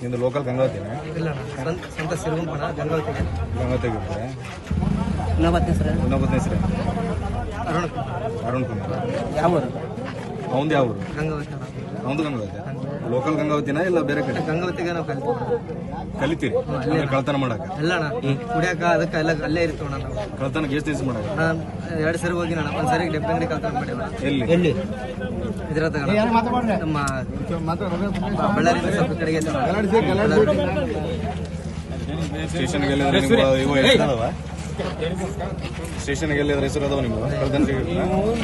ನಿಂದು ಲೋಕಲ್ ಗಂಗಾವತಿನ? ಇಲ್ಲ ಸ್ವಂತ ಸಿರುಗುಂಪಣ ಗಂಗಾವತಿಗೆ. ಗಂಗಾವತಿಗೆ ಇನ್ನೊಬ್ಬತ್ತ ಹೆಸರು ಅರುಣ್ ಕುಮಾರ್. ಯಾವ ಊರು? ಅವಂದು ಯಾವ ಊರು? ಗಂಗಾವತಿ. ಅವಂದು ಗಂಗಾವತಿ. ಲೋಕಲ್ ಗಂಗಾವತಿನ ಇಲ್ಲ ಬೇರೆ ಕಡೆ? ಗಂಗಾವತಿಗೆ ನಾವು ಕಲಿತೀರಿ ಕಳ್ತನ ಮಾಡಕ? ಎಲ್ಲ ಕುಡಿಯಾಕ ಅದಕ್ಕೆ ಎಲ್ಲ ಅಲ್ಲೇ ಇರ್ತೀವಿ ನಾವು. ಕಳ್ತನಕ್ಕೆ ಎಷ್ಟು ದಿವಸ ಮಾಡಕ? 2 ಸರಿ ಹೋಗಿ ನಾನು ಒಂದು ಸರಿ ಡಬ್ಬಿ ಅಂಗಡಿ ಕಳ್ತನ ಮಾಡಿವ. ಎಲ್ಲಿ? ಇದ್ರ ನಮ್ಮ ಬಳ್ಳಾರಿ ಸ್ವಲ್ಪ ಕಡೆಗೆ ಸ್ಟೇಷನ್ಗೆ ಎಲ್ಲಿದ್ರೆ ಇವು ಹೆಸರು ಅದಾವ? ಸ್ಟೇಷನ್ಗೆ ಎಲ್ಲಿದ್ರೆ ಹೆಸರು ಅದಾವ ನಿಮ್ಗೆ ಕಳ್ತನ?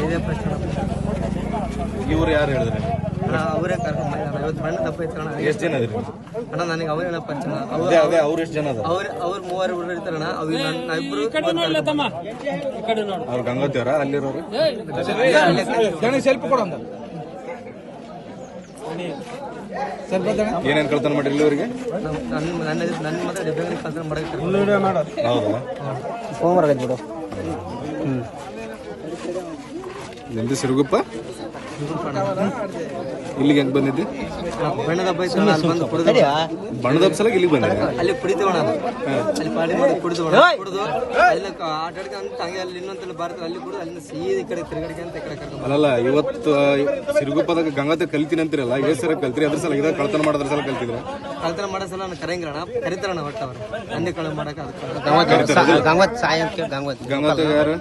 ಇದೇ ಪ್ರಶ್ನೆ. ಇವ್ರು ಯಾರು ಹೇಳಿದ್ರೆ? ಅವರೇ ಕರ್ಕೊಂಡು ಇವತ್ತು ಬಣ್ಣ ತಪ್ಪ ಇತ್ತು ಅಣ್ಣ. ಎಷ್ಟು ಜನ ಅದ್ರಿ ಅಣ್ಣ? ನನಗೆ ಅವರೇ ಪರಿಚಯ. ಅವ್ರು ಎಷ್ಟು ಜನ ಅದ? ಅವ್ರು 3 ಹುಡುಗರು ಇರ್ತಾರಣ್ಣ. ನಾವಿಬ್ರು ಅವ್ರು ಗಂಗಾವತಿ ಅವರ ಅಲ್ಲಿರೋರು? ಏನೇನು ಕಳ್ತನ ಮಾಡಿರಿ ಇಲ್ಲಿವರೆಗೆ? ನನ್ನ ಮಾತ್ರ ಡಬ್ಬಿ ಅಂಗಡಿ ಕಳ್ತನ ಮಾಡಕ್ಕೆ. ಹೌದಾ? ಸೋಮವಾರ ಬಿಡು. ನಿಮ್ದು ಸಿರುಗುಪ್ಪ? ಇಲ್ಲಿಗೆ ಹೆಂಗ್ ಬಂದಿದ್ದಿ? ಬಣ್ಣದ ಹಬ್ಬ ಇತ್ತು ಅಲ್ಲಿ ಬಂದು ಕುಡಿದು. ಬಣ್ಣದ ಹಬ್ಬ ಸಲಕ್ಕೆ ಇಲ್ಲಿಗೆ ಬಂದಿದ್ದೆ? ಅಲ್ಲಿ ಕುಡಿತೇವಣ. ಅಲ್ಲಿ ಪಾಡಿ ಮಾಡಿ ಕುಡಿದು ಅಲ್ಲಿ ಆಟ ಆಡ್ಕ ಅಂತ ಹಂಗೆ ಅಲ್ಲಿ ಇನ್ನೊಂದು ಬರ್ತಾರೆ. ಅಲ್ಲಿ ಕುಡಿದು ಅಲ್ಲಿಂದ ಸೀದಾ ಕಡೆ ತಿರುಗಡಿಗೆ ಅಂತ ಈ ಕಡೆ ಕರ್ಕೊಂಡು. ಅಲ್ಲಲ್ಲ, ಇವತ್ತು ಸಿರುಗುಪ್ಪದಾಗ ಗಂಗಾವತಿ ಕಲಿತೀನಿ ಅಂತಿರಲ್ಲ, ಎಷ್ಟು ಸಲ ಕಲ್ತ್ರಿ? ಅದ್ರ ಸಲ ಇದಾಗ ಕಳ್ತನ ಮಾಡೋದ್ರ ಸಲ ಕಲ್ತಿದ್ರ? ಕಳ್ತನ ಮಾಡೋ ಸಲ ನಾನು ಕರೆಯಂಗಿಲ್ಲಣ್ಣ, ಕರಿತಾರಣ್ಣ ಒಟ್ಟು ಅವ್ರು ನಂದಿ ಕಳೆ ಮಾಡಕ್ಕೆ. ಗಂಗಾವತಿ ಯಾರು?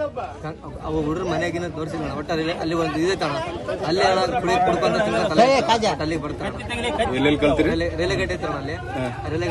ಅವು ಹುಡುಗ್ರ ಮನೆಯಾಗಿನ ತೋರಿಸಿಲ್ಲ ಒಟ್ಟು ಅಲ್ಲಿ ಒಂದು ಇದೈತಣ್ಣ. ಅಲ್ಲಿ ಕುಡ್ಕೊಂತ ಅಲ್ಲಿ ಬರ್ತಾರೆ. ಎಲ್ಲೆಲ್ಲಿ ಕಲ್ತಿರಿ? ರೇಲೆಗಟ್ಟೆ ಐತಣ್ಣ ಅಲ್ಲಿ. ರೇಲೆಗಟ್ಟೆ